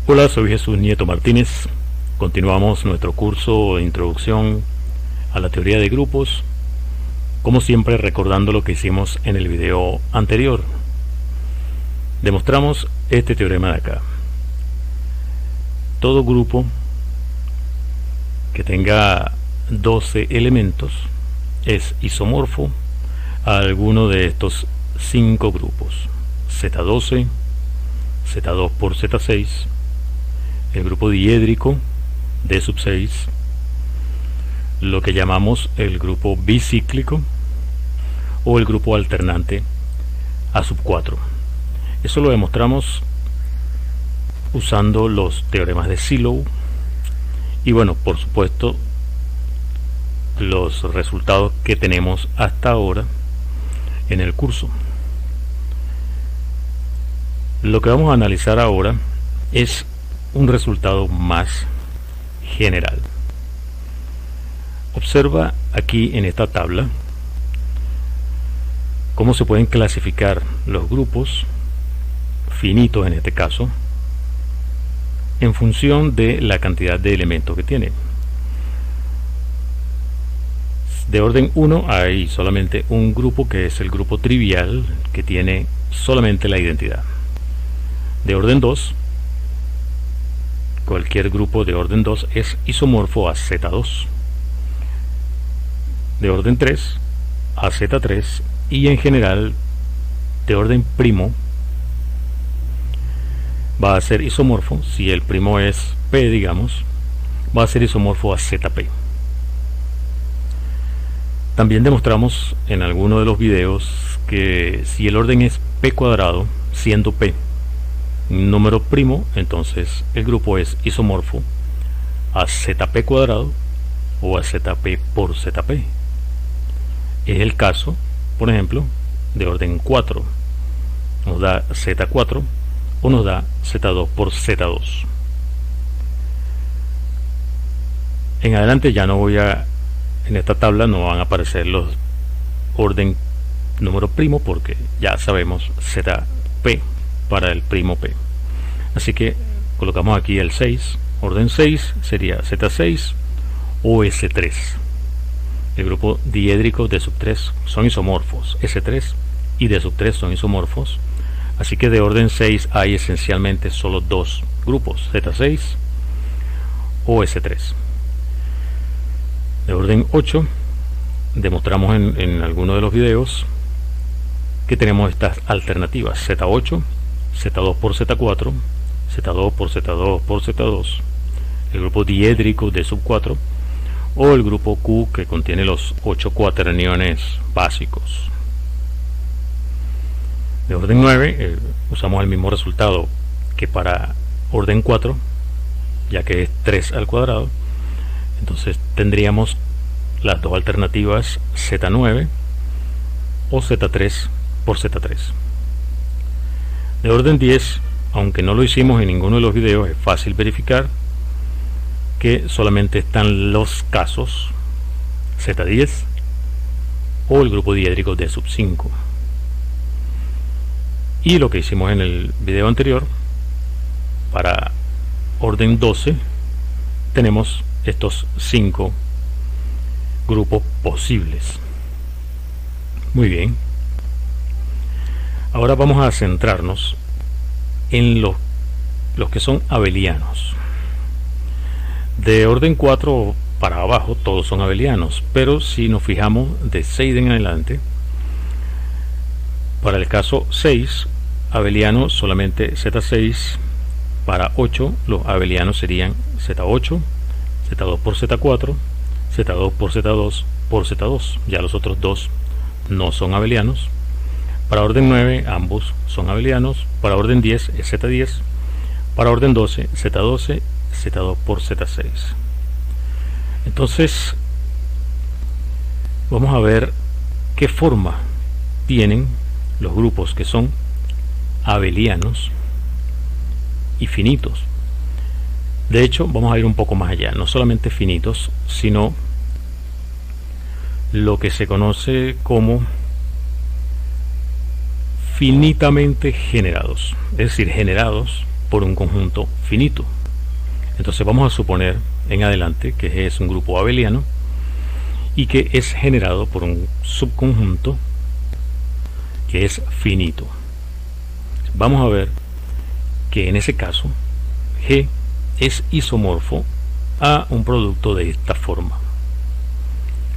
Hola, soy Jesús Nieto Martínez. Continuamos nuestro curso de introducción a la teoría de grupos, como siempre recordando lo que hicimos en el video anterior. Demostramos este teorema de acá. Todo grupo que tenga 12 elementos es isomorfo a alguno de estos 5 grupos: Z12, Z2 por Z6, el grupo diédrico D sub 6, lo que llamamos el grupo bicíclico o el grupo alternante A sub 4. Eso lo demostramos usando los teoremas de Sylow y bueno, por supuesto, los resultados que tenemos hasta ahora en el curso. Lo que vamos a analizar ahora es un resultado más general. Observa aquí en esta tabla cómo se pueden clasificar los grupos finitos, en este caso, en función de la cantidad de elementos que tiene. De orden 1 hay solamente un grupo, que es el grupo trivial, que tiene solamente la identidad. De orden 2, cualquier grupo de orden 2 es isomorfo a Z2. De orden 3 a Z3, y en general de orden primo va a ser isomorfo, si el primo es P, digamos, va a ser isomorfo a ZP. También demostramos en alguno de los videos que si el orden es P cuadrado, siendo P un número primo, entonces el grupo es isomorfo a ZP cuadrado o a ZP por ZP. Es el caso, por ejemplo, de orden 4. Nos da Z4 o nos da Z2 por Z2. En adelante ya no voy a, en esta tabla no van a aparecer los orden número primo, porque ya sabemos ZP para el primo P. Así que colocamos aquí el 6. Orden 6 sería Z6 o S3. El grupo diédrico D sub 3 son isomorfos. S3 y D sub 3 son isomorfos. Así que de orden 6 hay esencialmente solo dos grupos: Z6 o S3. De orden 8 demostramos en alguno de los videos que tenemos estas alternativas: Z8, Z2 por Z4, Z2 por Z2 por Z2, el grupo diédrico D sub 4 o el grupo Q, que contiene los 8 cuaterniones básicos. De orden 9 usamos el mismo resultado que para orden 4, ya que es 3 al cuadrado. Entonces tendríamos las dos alternativas: Z9 o Z3 por Z3. De orden 10, aunque no lo hicimos en ninguno de los videos, es fácil verificar que solamente están los casos Z10 o el grupo diédrico D sub 5. Y lo que hicimos en el video anterior, para orden 12 tenemos estos 5 grupos posibles. Muy bien. Ahora vamos a centrarnos en los que son abelianos. De orden 4 para abajo todos son abelianos, pero si nos fijamos de 6 en adelante, para el caso 6, abeliano solamente Z6. Para 8 los abelianos serían Z8, Z2 por Z4, Z2 por Z2 por Z2. Ya los otros dos no son abelianos. Para orden 9 ambos son abelianos. Para orden 10 es Z10. Para orden 12 Z12, Z2 por Z6. Entonces vamos a ver qué forma tienen los grupos que son abelianos y finitos. De hecho, vamos a ir un poco más allá, no solamente finitos, sino lo que se conoce como finitamente generados, es decir, generados por un conjunto finito. Entonces vamos a suponer en adelante que es un grupo abeliano y que es generado por un subconjunto que es finito. Vamos a ver que en ese caso G es isomorfo a un producto de esta forma: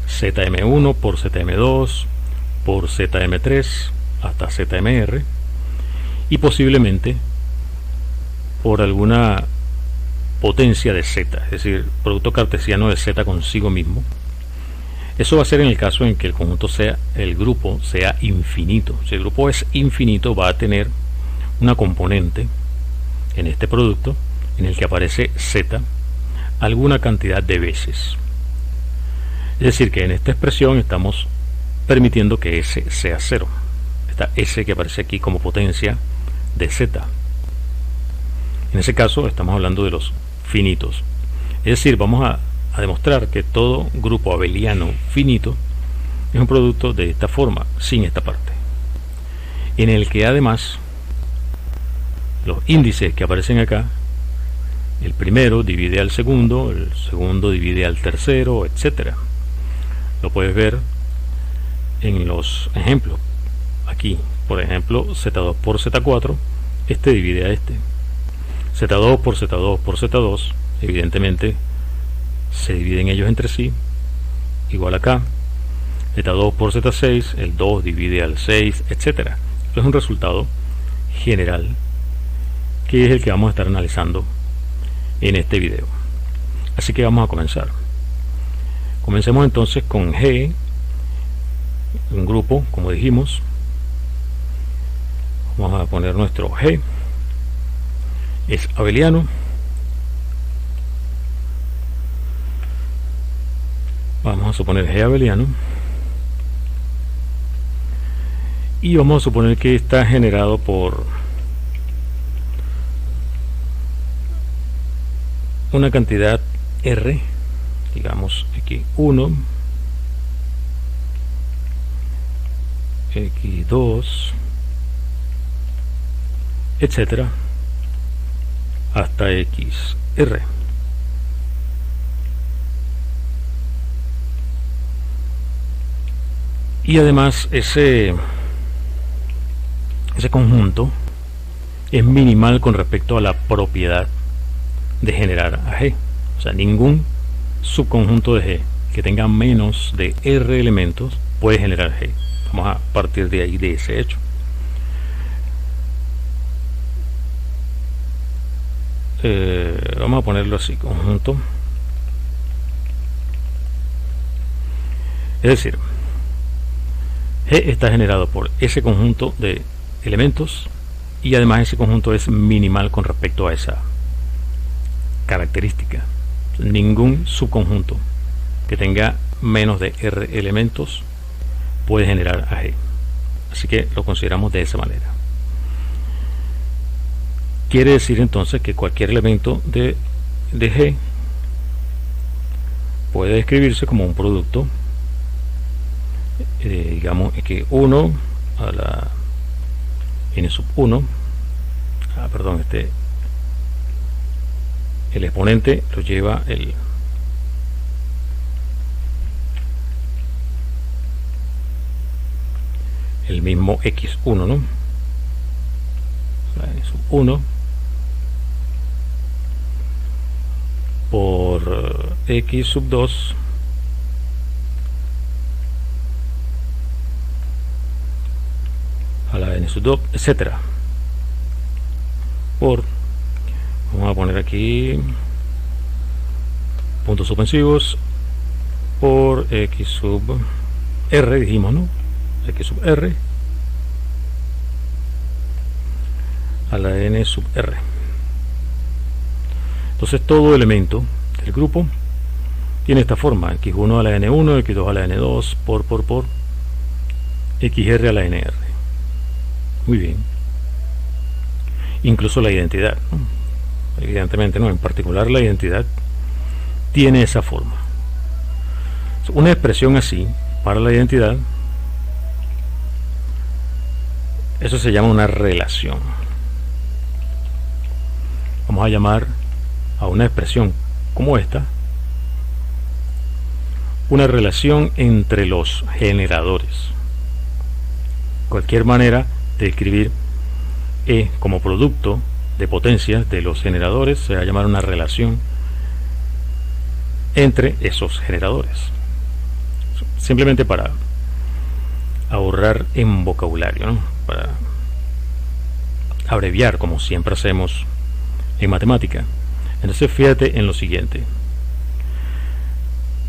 Zm1 por Zm2 por Zm3 hasta Zmr, y posiblemente por alguna potencia de Z, es decir, producto cartesiano de Z consigo mismo. Eso va a ser en el caso en que el conjunto el grupo sea infinito. Si el grupo es infinito, va a tener una componente en este producto en el que aparece Z alguna cantidad de veces. Es decir, que en esta expresión estamos permitiendo que S sea 0. Esta S que aparece aquí como potencia de Z. En ese caso estamos hablando de los finitos. Es decir, vamos a demostrar que todo grupo abeliano finito es un producto de esta forma, sin esta parte, en el que además los índices que aparecen acá, el primero divide al segundo, el segundo divide al tercero, etcétera. Lo puedes ver en los ejemplos. Aquí, por ejemplo, Z2 por Z4, este divide a este. Z2 por Z2 por Z2, evidentemente se dividen ellos entre sí, igual acá. Z2 por Z6, el 2 divide al 6, etcétera. Esto es un resultado general que es el que vamos a estar analizando en este video. Así que vamos a comenzar. Comencemos entonces con G, un grupo, como dijimos. Vamos a poner nuestro G, es abeliano. Vamos a suponer G abeliano y vamos a suponer que está generado por una cantidad R, digamos X1, X2, etcétera, hasta XR. Y además ese conjunto es minimal con respecto a la propiedad de generar a G. O sea, ningún subconjunto de G que tenga menos de R elementos puede generar G. Vamos a partir de ahí, de ese hecho. Vamos a ponerlo así: conjunto. Es decir, G está generado por ese conjunto de elementos y además ese conjunto es minimal con respecto a esa característica. Ningún subconjunto que tenga menos de R elementos puede generar a G. Así que lo consideramos de esa manera. Quiere decir entonces que cualquier elemento de G puede escribirse como un producto, digamos que 1 a la n sub 1, perdón, el exponente lo lleva el mismo x1, ¿no? La n sub 1 por x sub 2 a la n sub 2, etcétera, por, vamos a poner aquí puntos suspensivos, por x sub r, dijimos, ¿no? X sub r a la n sub r. Entonces todo elemento del grupo tiene esta forma: x1 a la n1, x2 a la n2, por xr a la nr. Muy bien. Incluso la identidad, ¿no? Evidentemente, ¿no? En particular la identidad tiene esa forma. Una expresión así para la identidad, eso se llama una relación. vamos a llamar a una expresión como esta una relación entre los generadores. Cualquier manera de escribir E como producto de potencias de los generadores se va a llamar una relación entre esos generadores. Simplemente para ahorrar en vocabulario, ¿no? Para abreviar como siempre hacemos en matemática. Entonces fíjate en lo siguiente.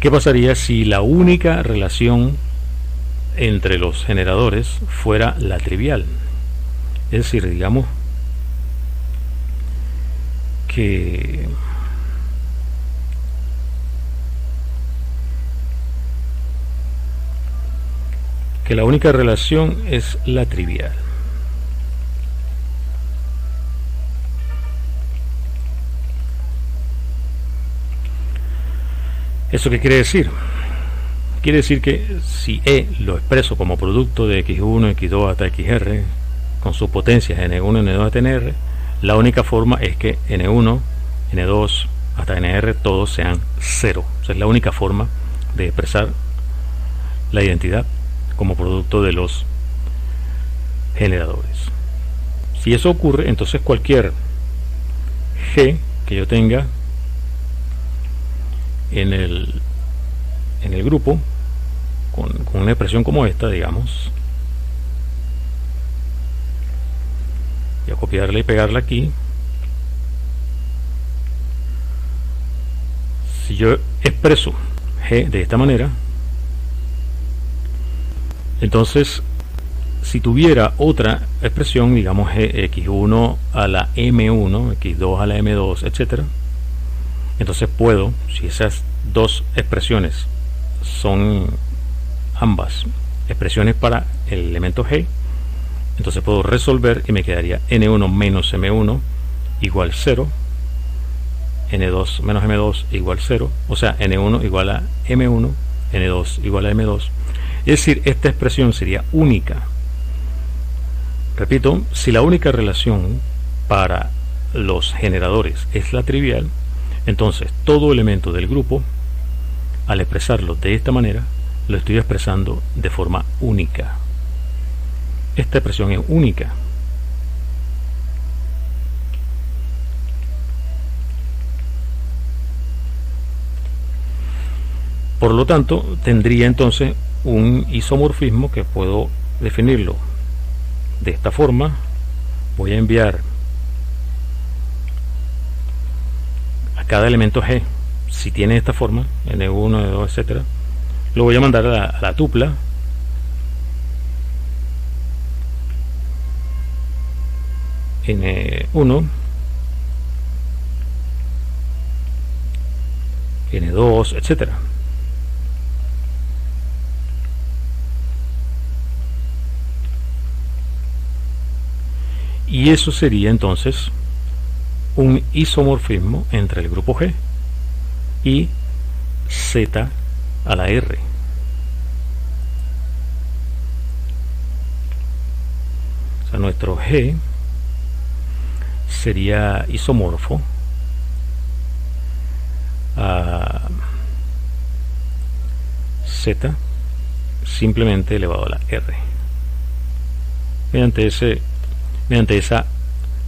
¿Qué pasaría si la única relación entre los generadores fuera la trivial? Es decir, digamos que la única relación es la trivial. ¿Eso qué quiere decir? Quiere decir que si E lo expreso como producto de x1, x2 hasta xr con sus potencias n1, n2 hasta nr, la única forma es que n1, n2 hasta nr todos sean 0. O sea, es la única forma de expresar la identidad como producto de los generadores. Si eso ocurre, entonces cualquier G que yo tenga en el grupo con una expresión como esta, digamos, voy a copiarla y pegarla aquí. Si yo expreso G de esta manera, entonces si tuviera otra expresión, digamos x1 a la m1, x2 a la m2, etcétera, entonces puedo, si esas dos expresiones son ambas expresiones para el elemento G, entonces puedo resolver y me quedaría n1 menos m1 igual 0, n2 menos m2 igual 0, o sea, n1 igual a m1, n2 igual a m2. Es decir, esta expresión sería única. Repito, si la única relación para los generadores es la trivial, entonces todo elemento del grupo, al expresarlo de esta manera, lo estoy expresando de forma única. Esta expresión es única. Por lo tanto, tendría entonces un isomorfismo que puedo definirlo de esta forma. Voy a enviar a cada elemento G, si tiene esta forma, N1, N2, etcétera, lo voy a mandar a la tupla N1, N2, etcétera. Y eso sería entonces un isomorfismo entre el grupo G y Z a la R. O sea, nuestro G sería isomorfo a Z simplemente elevado a la R mediante esa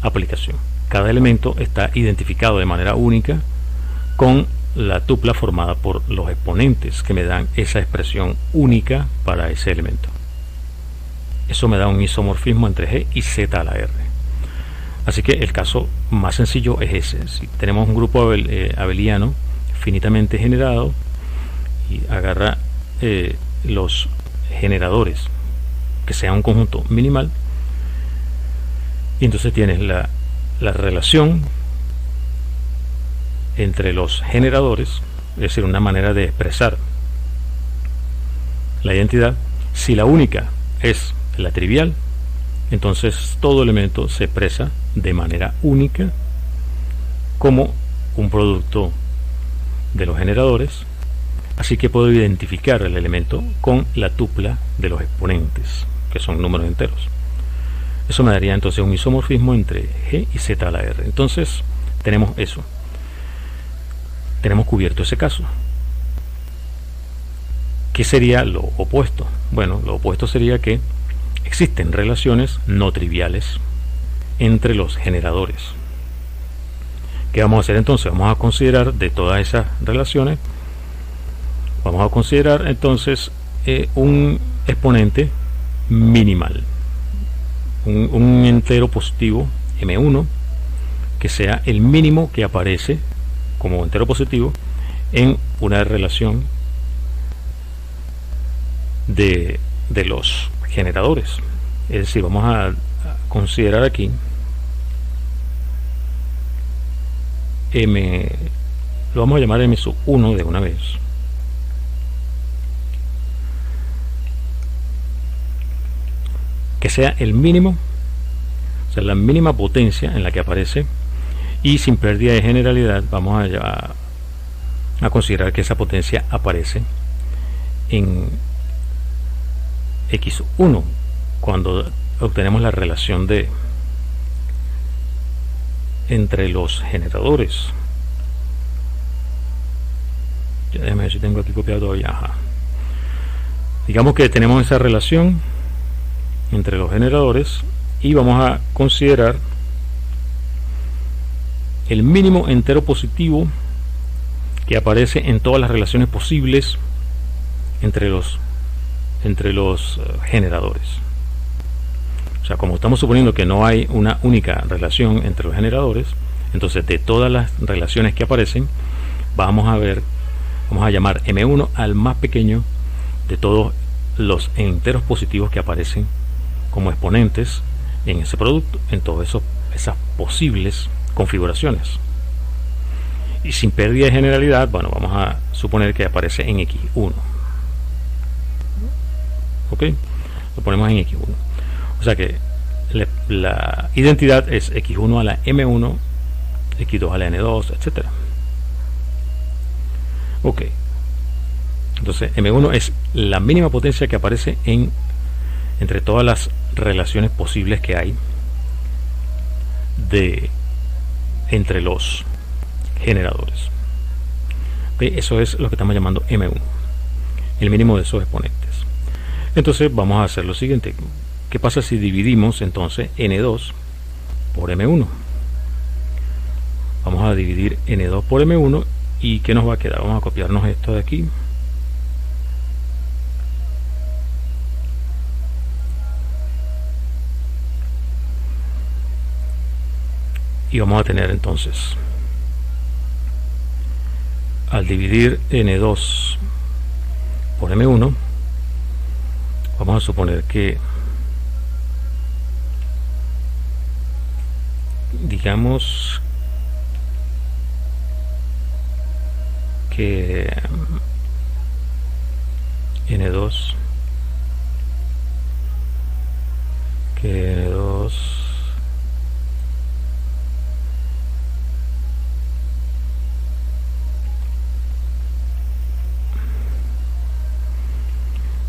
aplicación. Cada elemento está identificado de manera única con la tupla formada por los exponentes que me dan esa expresión única para ese elemento. Eso me da un isomorfismo entre G y Z a la R. Así que el caso más sencillo es ese. Si tenemos un grupo abeliano finitamente generado y agarra los generadores que sea un conjunto minimal, y entonces tienes la relación entre los generadores, es decir, una manera de expresar la identidad. Si la única es la trivial, entonces todo elemento se expresa de manera única como un producto de los generadores, así que puedo identificar el elemento con la tupla de los exponentes, que son números enteros. Eso me daría entonces un isomorfismo entre G y Z a la R. Entonces tenemos eso. Tenemos cubierto ese caso. ¿Qué sería lo opuesto? Bueno, lo opuesto sería que existen relaciones no triviales entre los generadores. ¿Qué vamos a hacer entonces? Vamos a considerar de todas esas relaciones, vamos a considerar entonces un exponente minimal, un entero positivo M1 que sea el mínimo que aparece como entero positivo en una relación de los generadores. Es decir, vamos a considerar aquí M, lo vamos a llamar M sub 1 de una vez, que sea el mínimo, o sea, la mínima potencia en la que aparece, y sin pérdida de generalidad vamos a considerar que esa potencia aparece en X1 cuando obtenemos la relación de entre los generadores. Déjame ver si tengo aquí copiado todavía. Ajá. Digamos que tenemos esa relación entre los generadores y vamos a considerar el mínimo entero positivo que aparece en todas las relaciones posibles entre los generadores. O sea, como estamos suponiendo que no hay una única relación entre los generadores, entonces de todas las relaciones que aparecen vamos a llamar M1 al más pequeño de todos los enteros positivos que aparecen como exponentes en ese producto, en todas esas posibles configuraciones. Y sin pérdida de generalidad, bueno, vamos a suponer que aparece en X1. ¿Ok? Lo ponemos en X1. O sea que la identidad es X1 a la M1, X2 a la N2, etc. Ok. Entonces M1 es la mínima potencia que aparece entre todas las relaciones posibles que hay entre los generadores. ¿Okay? Eso es lo que estamos llamando M1, el mínimo de esos exponentes. Entonces vamos a hacer lo siguiente. ¿Qué pasa si dividimos entonces N2 por M1? Vamos a dividir N2 por M1 y ¿qué nos va a quedar? Vamos a copiarnos esto de aquí. Y vamos a tener entonces, al dividir N2 por M1, vamos a suponer que, digamos que N2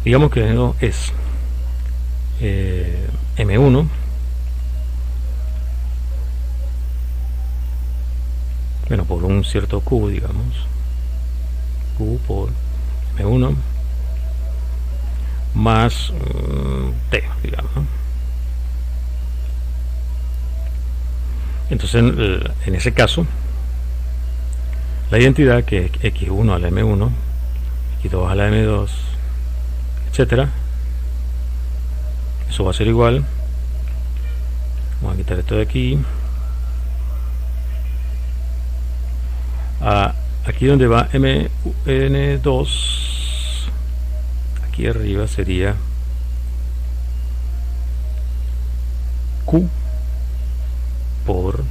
digamos que N2 es M1 bueno, por un cierto Q, digamos, Q por M1 más T, digamos, ¿no? Entonces en ese caso la identidad, que es X1 a la M1, X2 a la M2, etcétera, eso va a ser igual, vamos a quitar esto de aquí, a aquí donde va N2, aquí arriba sería Q por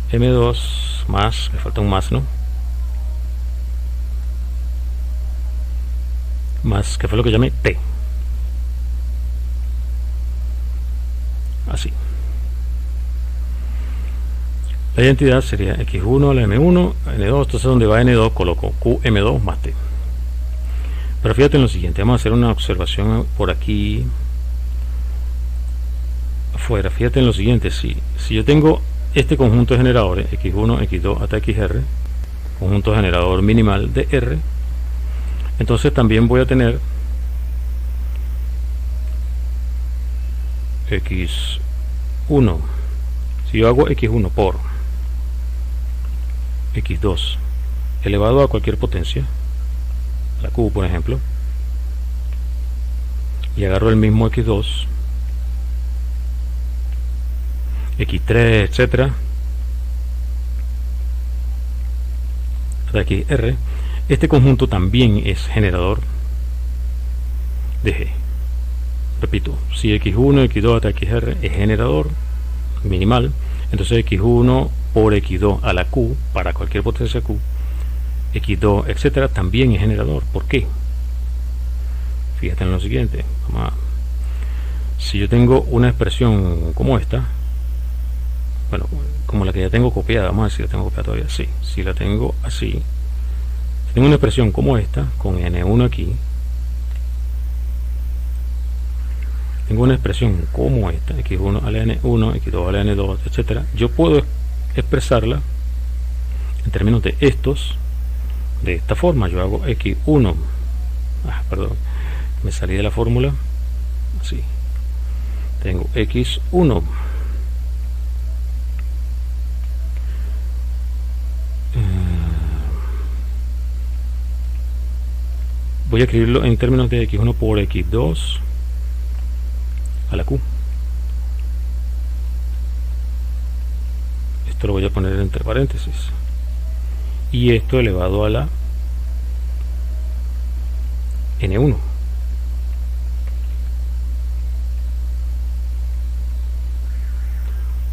M2 más, me falta un más, ¿no? Más, que fue lo que llamé T. Así. La identidad sería X1 a la M1, N2, entonces donde va N2 coloco QM2 más T. Pero fíjate en lo siguiente, vamos a hacer una observación por aquí afuera. Fíjate en lo siguiente, si yo tengo este conjunto de generadores x1, x2 hasta xr, conjunto generador minimal de R, entonces también voy a tener x1. Si yo hago x1 por x2 elevado a cualquier potencia, la q por ejemplo, y agarro el mismo x2, x3, etcétera, hasta xr, este conjunto también es generador de G. Repito, si x1, x2 hasta xr es generador minimal, entonces x1 por x2 a la q para cualquier potencia q, x2, etcétera, también es generador. ¿Por qué? Fíjate en lo siguiente. Si yo tengo una expresión como esta, bueno, como la que ya tengo copiada, vamos a ver si la tengo copiada todavía. Sí, si la tengo así, si tengo una expresión como esta, con n1 aquí, tengo una expresión como esta, x1 a la n1, x2 a la n2, etcétera. Yo puedo expresarla en términos de estos de esta forma. Yo hago x1, perdón, me salí de la fórmula, así, tengo x1 voy a escribirlo en términos de x1 por x2 a la q. Esto lo voy a poner entre paréntesis, y esto elevado a la n1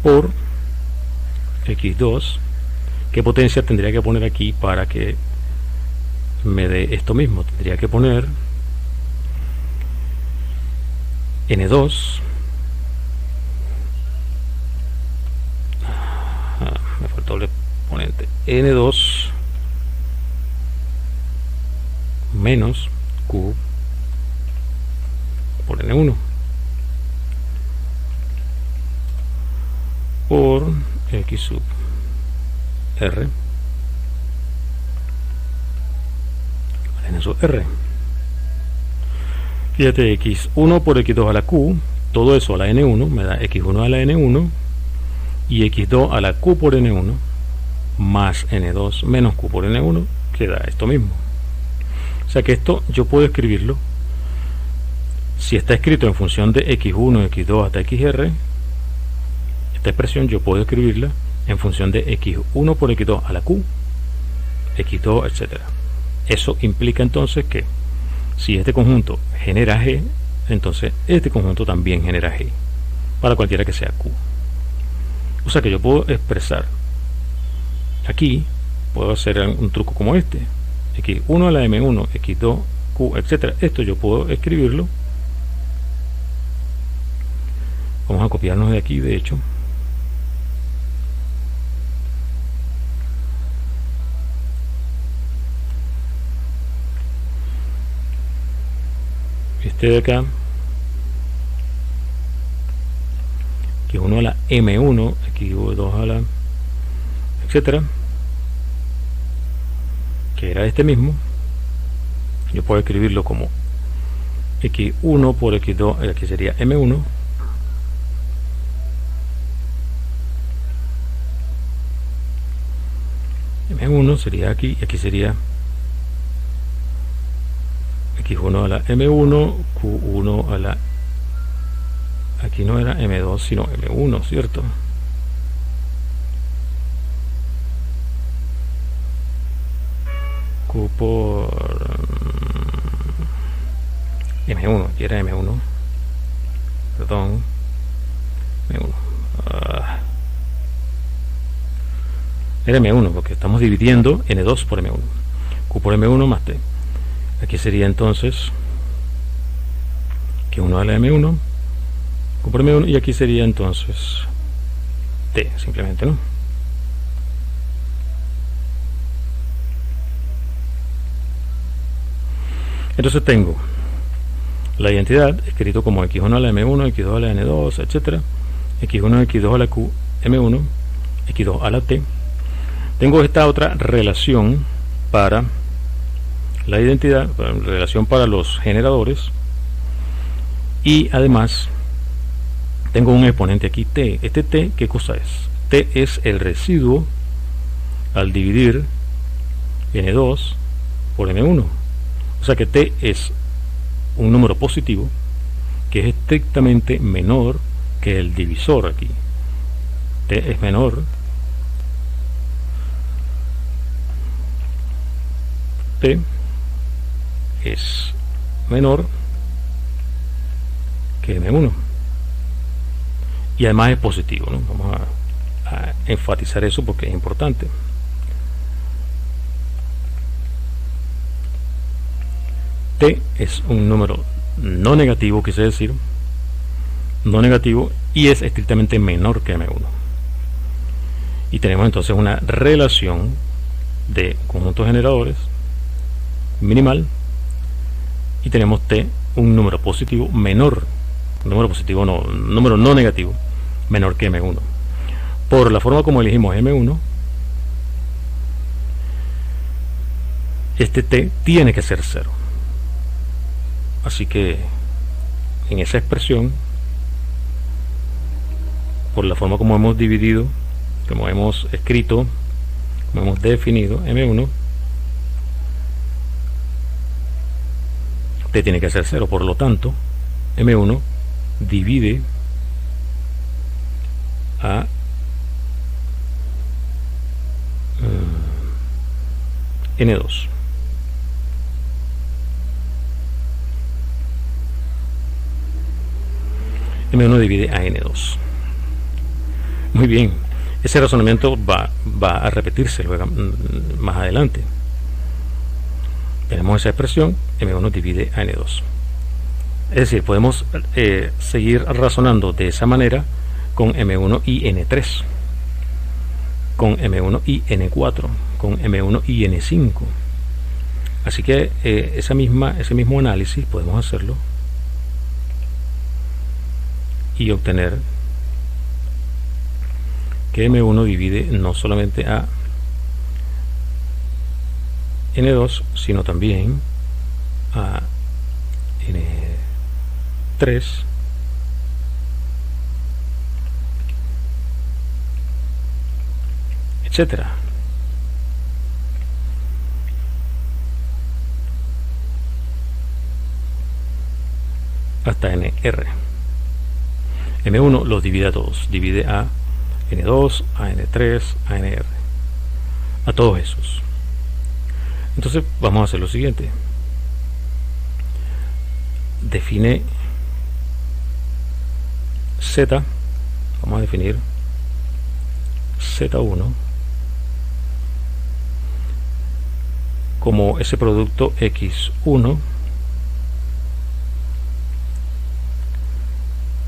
por x2. ¿Qué potencia tendría que poner aquí para que me dé esto mismo? Tendría que poner n2 me faltó doble exponente, n2 menos q por n1 por x sub r n sub r. Fíjate, x1 por x2 a la q, todo eso a la n1 me da x1 a la n1 y x2 a la q por n1 más n2 menos q por n1, que da esto mismo. O sea que esto yo puedo escribirlo, si está escrito en función de x1, x2 hasta xr, esta expresión yo puedo escribirla en función de x1 por x2 a la q, x2, etcétera. Eso implica entonces que si este conjunto genera G, entonces este conjunto también genera G para cualquiera que sea Q. O sea que yo puedo expresar aquí, puedo hacer un truco como este, x1 a la m1, x2, q, etcétera. Esto yo puedo escribirlo. Vamos a copiarnos de aquí, de hecho. Este de acá, x1 a la m1, x2 a la, etcétera, que era este mismo. Yo puedo escribirlo como x1 por x2, aquí sería m1, m1 sería aquí, y aquí sería x1 a la m1, q1 a la, aquí no era m2 sino m1, ¿cierto? Q por m1, aquí era m1, perdón, m1, era m1 porque estamos dividiendo n2 por m1, q por m1 más t. Aquí sería entonces que 1 a la m1, q por m1, y aquí sería entonces t, simplemente, ¿no? Entonces tengo la identidad escrito como x1 a la m1, x2 a la n2, etcétera, x1, x2 a la q, m1, x2 a la t. Tengo esta otra relación para la identidad, relación para los generadores, y además tengo un exponente aquí t. Este t, ¿qué cosa es? T es el residuo al dividir n2 por m1. O sea que t es un número positivo que es estrictamente menor que el divisor aquí. T es menor T es menor que M1 y además es positivo, ¿no? Vamos a enfatizar eso porque es importante. T es un número no negativo, quise decir, no negativo, y es estrictamente menor que M1. Y tenemos entonces una relación de conjuntos generadores minimal, y tenemos T, un número positivo menor, número positivo no, número no negativo, menor que M1. Por la forma como elegimos M1, este T tiene que ser 0. Así que en esa expresión, por la forma como hemos dividido, como hemos escrito, como hemos definido M1, T tiene que ser 0. Por lo tanto, M1 divide a N2. M1 divide a N2. Muy bien, ese razonamiento va a repetirse luego, más adelante. Tenemos esa expresión, M1 divide a N2. Es decir, podemos seguir razonando de esa manera con M1 y N3, con M1 y N4, con M1 y N5. Así que ese mismo análisis podemos hacerlo y obtener que M1 divide no solamente a N2, sino también a N3, etcétera. Hasta NR. M1 los divide a todos, divide a N2, a N3, a NR, a todos esos. Entonces vamos a hacer lo siguiente: define Z, vamos a definir Z1 como ese producto X1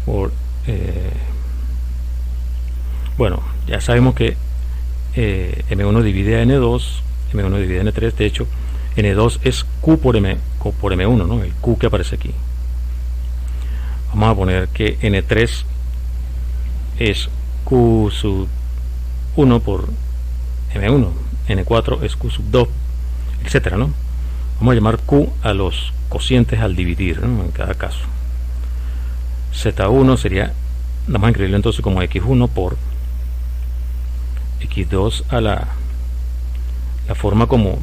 por bueno, ya sabemos que M1 divide a N2, M1 divide a N3. De hecho, N2 es Q por M1, ¿no? El Q que aparece aquí. Vamos a poner que N3 es Q sub 1 por M1, N4 es Q sub 2, etcétera, ¿no? Vamos a llamar Q a los cocientes al dividir, ¿no? En cada caso. Z1 sería, vamos a escribirlo entonces como X1 por X2 a la forma como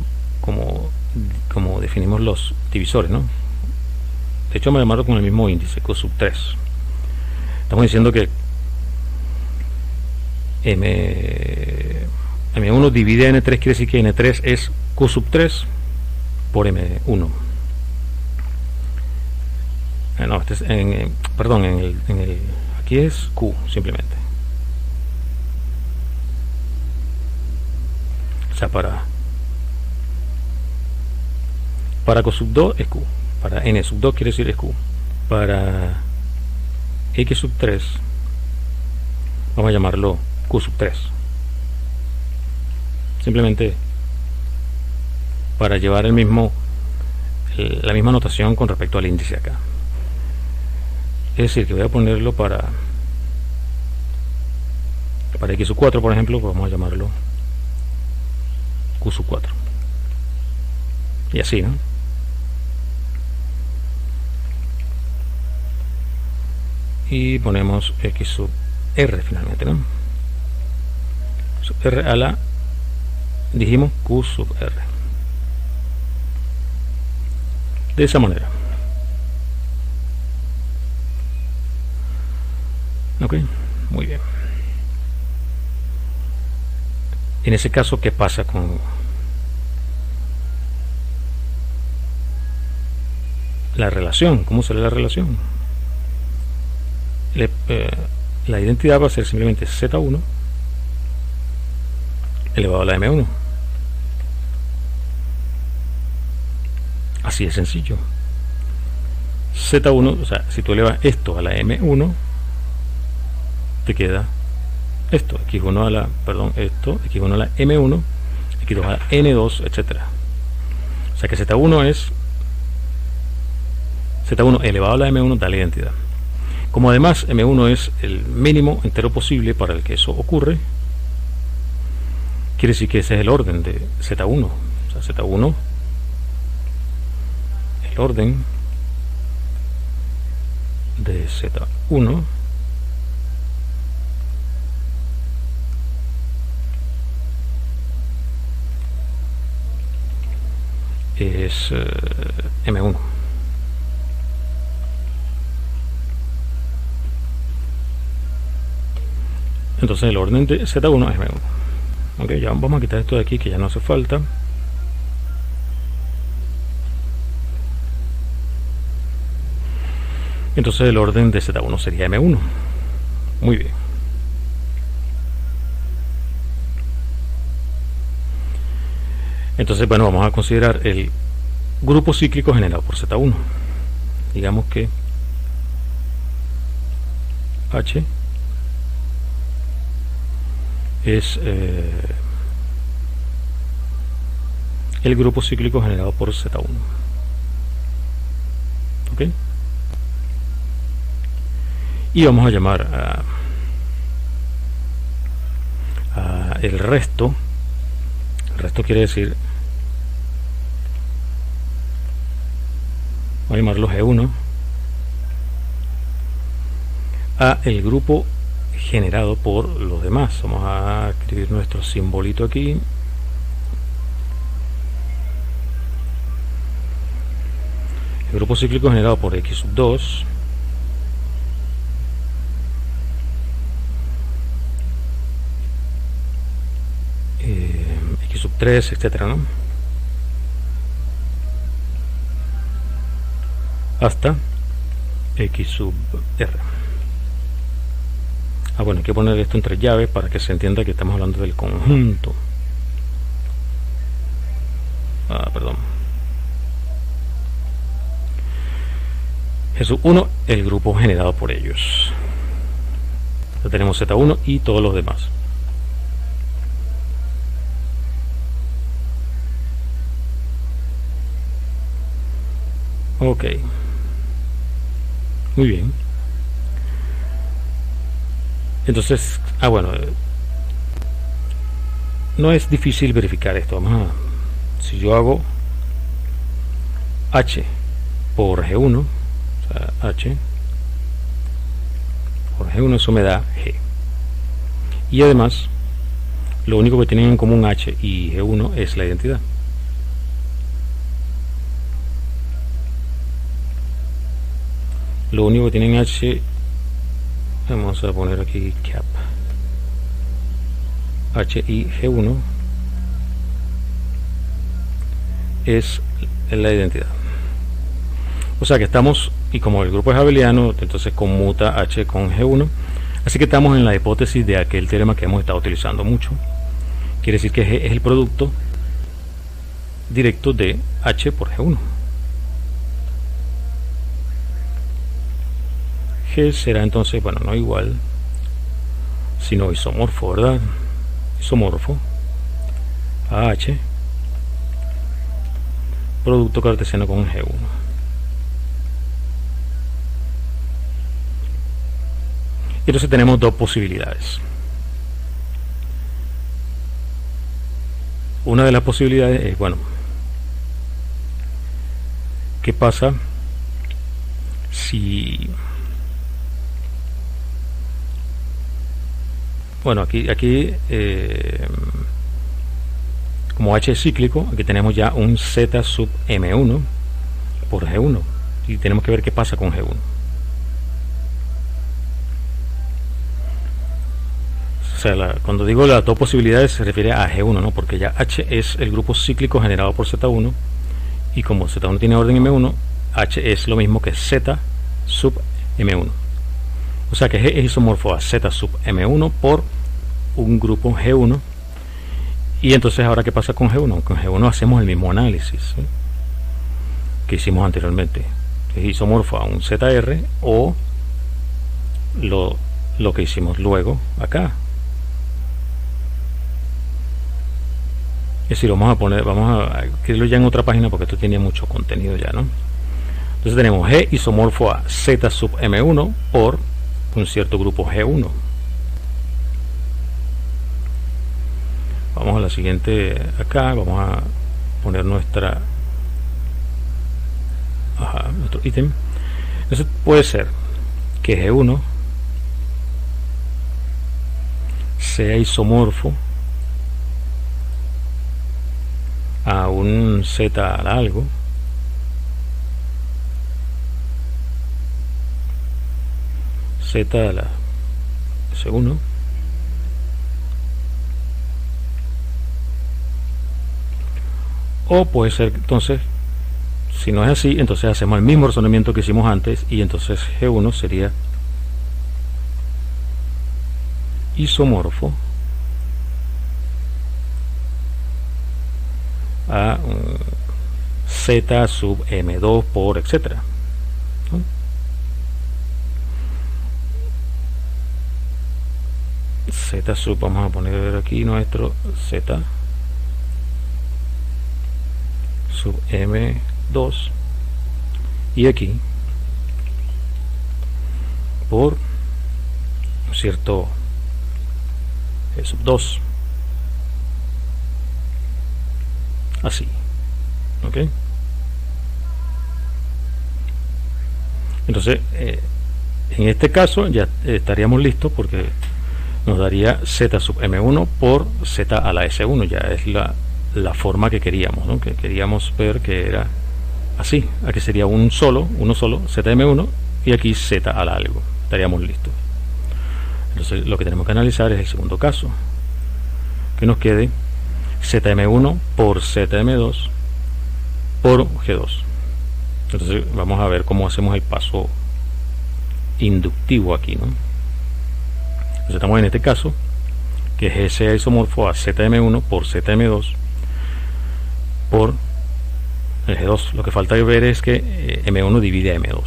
definimos los divisores, ¿no? De hecho, vamos a llamarlo con el mismo índice, Q sub 3. Estamos diciendo que M1 divide a N3, quiere decir que N3 es Q sub 3 por M1. No, este es perdón, aquí es Q simplemente. O sea, para Q sub 2 es Q, para N sub 2 quiere decir es Q, para X sub 3 vamos a llamarlo Q sub 3, simplemente para llevar el mismo la misma notación con respecto al índice acá. Es decir, que voy a ponerlo para x sub 4, por ejemplo, pues vamos a llamarlo q sub 4. Y así, ¿no? Y ponemos x sub r finalmente, ¿no? Sub r a la, dijimos, q sub r. De esa manera. Ok, muy bien. En ese caso, ¿qué pasa con la relación? ¿Cómo sale la relación? La identidad va a ser simplemente Z1 elevado a la M1. Así de sencillo. Z1, o sea, si tú elevas esto a la M1, te queda esto, x1 a la, perdón, esto, x1 a la M1, x2 a la N2, etcétera. O sea que Z1 es Z1 elevado a la M1 da la identidad. Como además M1 es el mínimo entero posible para el que eso ocurre, quiere decir que ese es el orden de Z1. O sea, Z1, el orden de Z1 es M1. Entonces el orden de Z1 es M1. Ok, ya vamos a quitar esto de aquí que ya no hace falta. Entonces el orden de Z1 sería M1. Muy bien. Entonces, bueno, vamos a considerar el grupo cíclico generado por Z1. Digamos que H es el grupo cíclico generado por Z1. ¿Ok? Y vamos a llamar a el resto. El resto quiere decir, vamos a llamarlo G1, a el grupo generado por los demás. Vamos a escribir nuestro simbolito aquí. El grupo cíclico generado por x sub 2 x sub 3, etcétera, ¿no? Hasta x sub r. Bueno, hay que poner esto entre llaves para que se entienda que estamos hablando del conjunto. Perdón. G sub 1, el grupo generado por ellos. Ya tenemos Z1 y todos los demás. Ok. Muy bien. Entonces, bueno, no es difícil verificar esto. Vamos a, si yo hago H por G1, o sea, H por G1, eso me da G. Y además, lo único que tienen en común H y G1 es la identidad. Lo único que tienen H, vamos a poner aquí cap, H y G1 es la identidad. O sea que estamos, y como el grupo es abeliano, entonces conmuta H con G1. Así que estamos en la hipótesis de aquel teorema que hemos estado utilizando mucho. Quiere decir que G es el producto directo de H por G1. G será entonces, bueno, no igual, sino isomorfo, ¿verdad? Isomorfo a H producto cartesiano con G1. Y entonces tenemos dos posibilidades. Una de las posibilidades es, bueno, ¿qué pasa si... Bueno, aquí como H es cíclico, aquí tenemos ya un Z sub M1 por G1 y tenemos que ver qué pasa con G1. O sea, cuando digo las dos posibilidades se refiere a G1, ¿no? Porque ya H es el grupo cíclico generado por Z1 y como Z1 tiene orden M1, H es lo mismo que Z sub M1. O sea que G es isomorfo a Z sub M1 por un grupo G1. Y entonces ahora, ¿qué pasa con G1? Con G1 hacemos el mismo análisis, ¿sí?, que hicimos anteriormente. Es isomorfo a un ZR o lo que hicimos luego acá. Es decir, vamos a escribirlo ya en otra página porque esto tiene mucho contenido ya, ¿no? Entonces tenemos G isomorfo a Z sub M1 por un cierto grupo G1. Vamos a la siguiente acá, vamos a poner nuestro ítem. Entonces puede ser que G1 sea isomorfo a un Z largo Z a la S1 o puede ser, entonces, si no es así, entonces hacemos el mismo razonamiento que hicimos antes y entonces G1 sería isomorfo a Z sub M2 por etcétera, ¿no? Z sub, vamos a poner aquí nuestro Z sub M2 y aquí por un cierto sub 2, así, ok. Entonces en este caso ya estaríamos listos porque nos daría Z sub M1 por Z a la S1, ya es la forma que queríamos, ¿no? Que queríamos ver que era así, aquí sería uno solo ZM1 y aquí Z a la algo, estaríamos listos. Entonces lo que tenemos que analizar es el segundo caso, que nos quede ZM1 por ZM2 por G2. Entonces vamos a ver cómo hacemos el paso inductivo aquí, ¿no? Entonces estamos en este caso que G sea isomorfo a ZM1 por ZM2 por el G2. Lo que falta ver es que M1 divide a M2.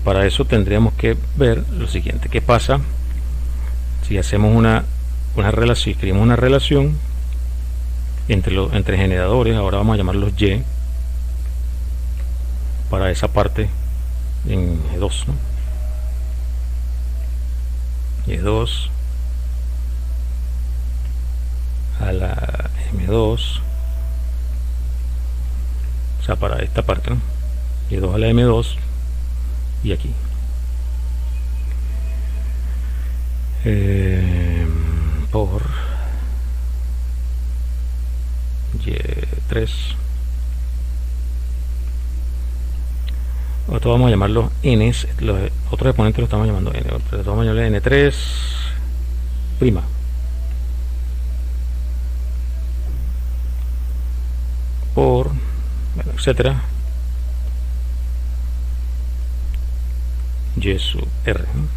Para eso tendríamos que ver lo siguiente: ¿qué pasa si hacemos una relación, escribimos una relación entre generadores? Ahora vamos a llamarlos Y para esa parte en G2, ¿no? Y2 a la M2, o sea, para esta parte, ¿no? Y2 a la M2 y aquí por Y3. Esto vamos a llamarlos N, los otros exponentes los estamos llamando N, pero vamos a llamarle N3 prima por, bueno, etcétera, Y sub R, ¿no?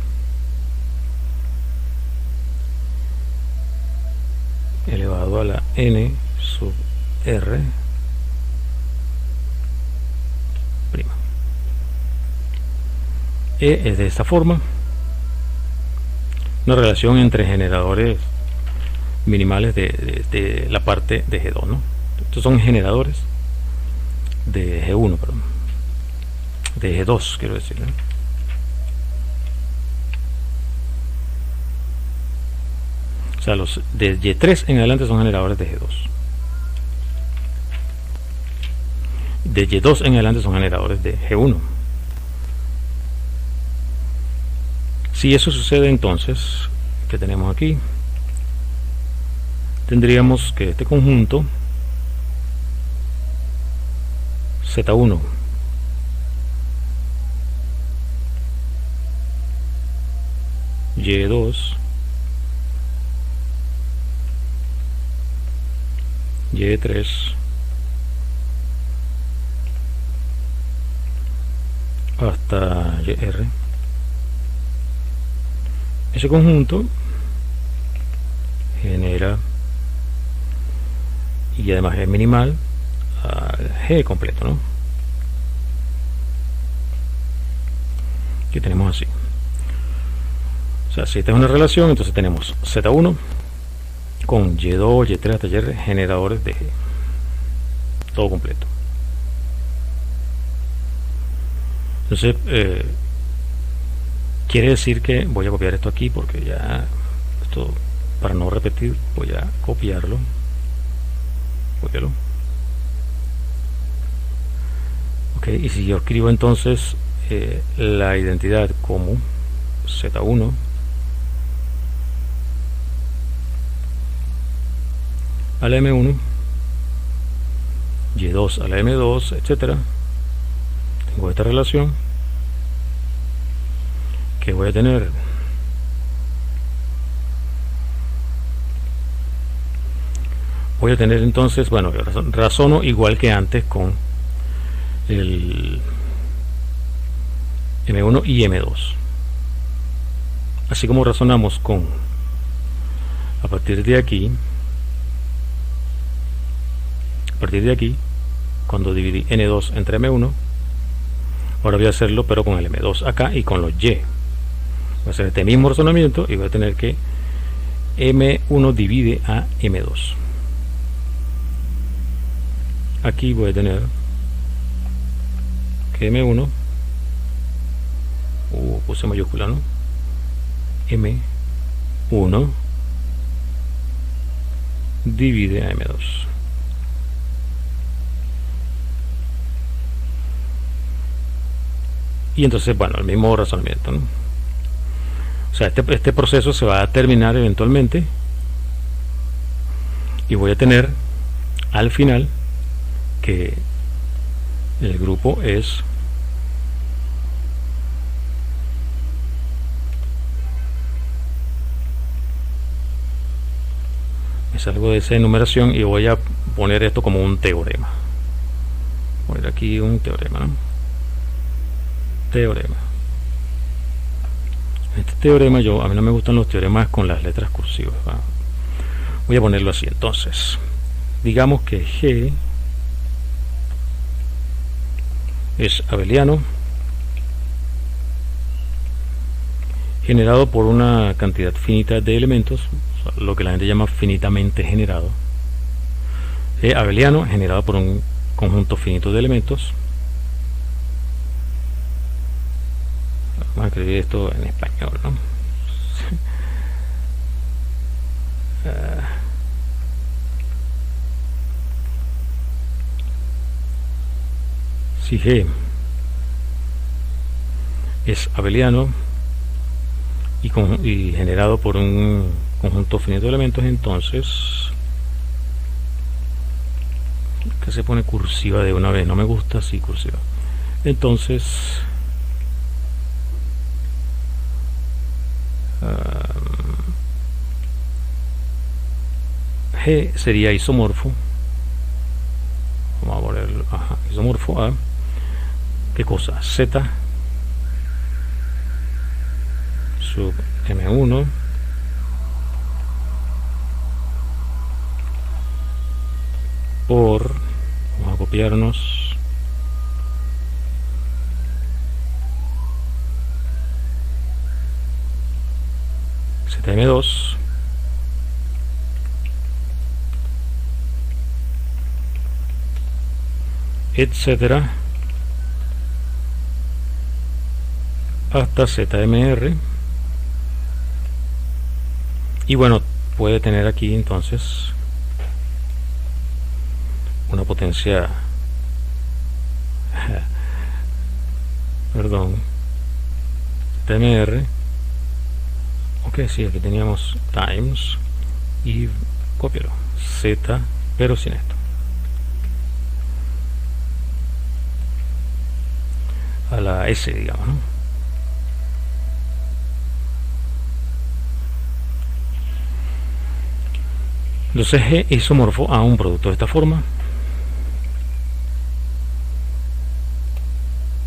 Elevado a la N sub R prima. Es de esta forma una relación entre generadores minimales de la parte de G2, ¿no? Estos son generadores de G1, perdón, de G2 quiero decir, ¿no? O sea, los de Y3 en adelante son generadores de G2. De Y2 en adelante son generadores de G1. Si eso sucede, entonces, ¿qué tenemos aquí? Tendríamos que este conjunto Z1 Y2 Y3 hasta YR, ese conjunto genera y además es minimal al G completo, ¿no? Que tenemos así. O sea, si esta es una relación, entonces tenemos Z1 con Y2, Y3 hasta YR, generadores de G, todo completo. Entonces quiere decir que voy a copiar esto aquí, porque ya esto, para no repetir, voy a copiarlo. Cópialo. Ok, y si yo escribo entonces la identidad como Z1 a la M1, Y2 a la M2, etcétera, tengo esta relación que voy a tener entonces, bueno, razono igual que antes con el M1 y M2, así como razonamos con a partir de aquí, cuando dividí N2 entre M1, ahora voy a hacerlo pero con el M2 acá y con los Y. Voy a hacer este mismo razonamiento y voy a tener que M1 divide a M2. Aquí voy a tener que M1, puse mayúscula, ¿no? M1 divide a M2. Y entonces, bueno, el mismo razonamiento, ¿no? O sea, este proceso se va a terminar eventualmente y voy a tener al final que el grupo es algo de esa enumeración y voy a poner esto como un teorema. Voy a poner aquí un teorema, ¿no? Teorema. Este teorema, a mí no me gustan los teoremas con las letras cursivas, ¿va? Voy a ponerlo así. Entonces, digamos que G es abeliano generado por una cantidad finita de elementos, o sea, lo que la gente llama finitamente generado. Abeliano generado por un conjunto finito de elementos. Vamos a escribir esto en español, ¿no? Si G es abeliano y generado por un conjunto finito de elementos, entonces, que se pone cursiva de una vez, no me gusta así cursiva. Entonces G sería isomorfo, vamos a ponerlo, isomorfo a ¿qué cosa? Z sub M1 por, vamos a copiarnos, ZM2 etcétera, hasta ZMR. Y bueno, puede tener aquí entonces una potencia perdón, ZMR. Ok, sí, aquí teníamos times y cópialo, Z, pero sin esto. A la S, digamos, ¿no? Entonces G isomorfo a un producto de esta forma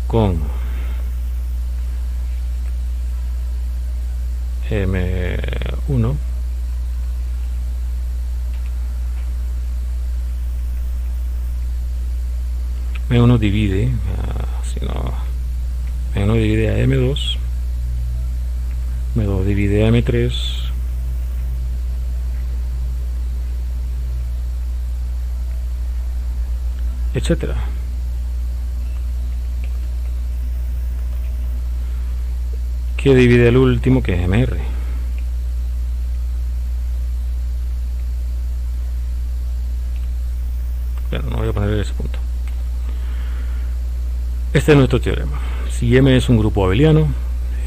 con M1 M1 divide M1 divide a M2, M2 divide a M3, etcétera. Que divide el último, que es MR. Bueno, no voy a poner ese punto. Este es nuestro teorema. Si M es un grupo abeliano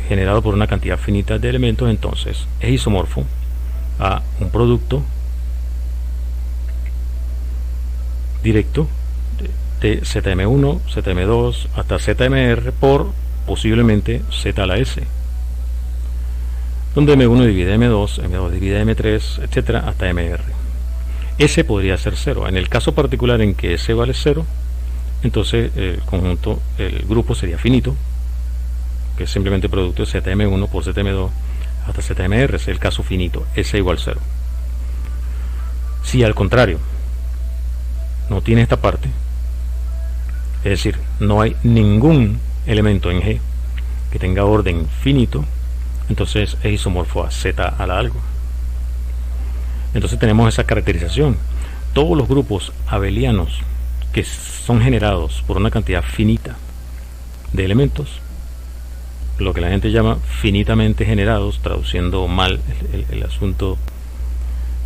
generado por una cantidad finita de elementos, entonces es isomorfo a un producto directo de ZM1, ZM2 hasta ZMR por posiblemente Z a la S, donde M1 divide M2, M2 divide M3, etcétera, hasta MR. S podría ser 0. En el caso particular en que S vale 0, entonces el conjunto, el grupo sería finito, que es simplemente producto de ZM1 por ZM2 hasta ZMR, es el caso finito, S igual 0. Si al contrario no tiene esta parte, es decir, no hay ningún elemento en G que tenga orden finito, entonces es isomorfo a Z a la algo. Entonces tenemos esa caracterización. Todos los grupos abelianos que son generados por una cantidad finita de elementos, lo que la gente llama finitamente generados, traduciendo mal el asunto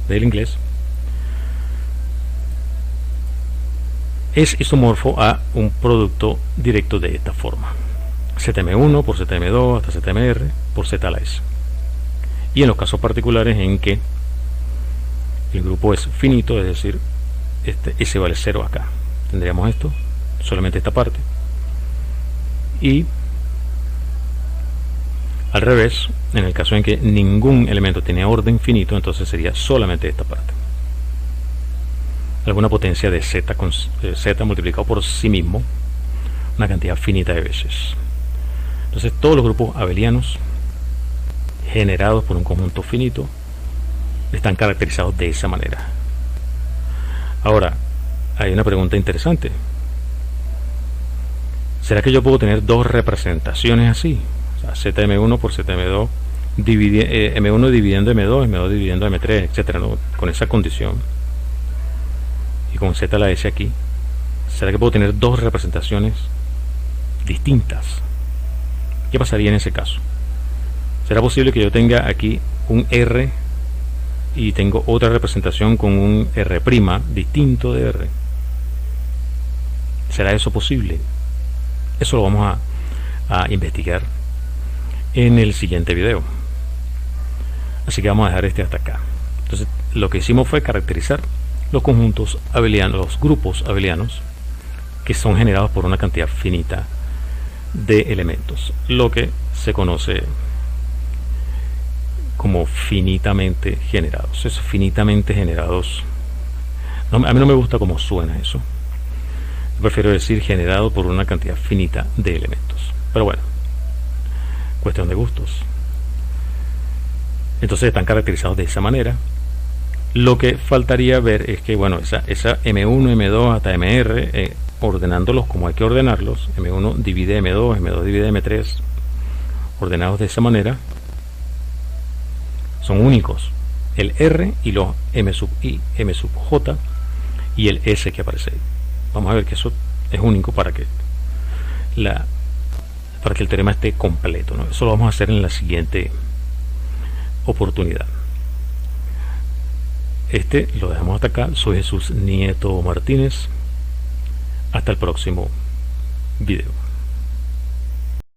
del inglés, es isomorfo a un producto directo de esta forma: ZM1 por ZM2 hasta ZMR por Z a la S. Y en los casos particulares en que el grupo es finito, es decir, S vale 0 acá, tendríamos esto, solamente esta parte. Y al revés, en el caso en que ningún elemento tiene orden finito, entonces sería solamente esta parte. Alguna potencia de Z con Z multiplicado por sí mismo una cantidad finita de veces. Entonces todos los grupos abelianos generados por un conjunto finito están caracterizados de esa manera. Ahora, hay una pregunta interesante. ¿Será que yo puedo tener dos representaciones así? O sea, ZM1 por ZM2, M1 dividiendo M2, M2 dividiendo M3, etcétera, ¿no? Con esa condición. Y con Z a la S aquí. ¿Será que puedo tener dos representaciones distintas? ¿Qué pasaría en ese caso? ¿Será posible que yo tenga aquí un R y tengo otra representación con un R' distinto de R? ¿Será eso posible? Eso lo vamos a investigar en el siguiente video. Así que vamos a dejar este hasta acá. Entonces lo que hicimos fue caracterizar los conjuntos abelianos, los grupos abelianos que son generados por una cantidad finita de elementos, lo que se conoce como finitamente generados. Esos finitamente generados, a mí no me gusta cómo suena eso. Yo prefiero decir generado por una cantidad finita de elementos, pero bueno, cuestión de gustos. Entonces están caracterizados de esa manera. Lo que faltaría ver es que, bueno, esa M1, M2 hasta MR, ordenándolos como hay que ordenarlos, M1 divide M2, M2 divide M3, ordenados de esa manera, son únicos. El R y los M sub I, M sub J y el S que aparece ahí. Vamos a ver que eso es único para que el teorema esté completo, ¿no? Eso lo vamos a hacer en la siguiente oportunidad. Lo dejamos hasta acá. Soy Jesús Nieto Martínez. Hasta el próximo video.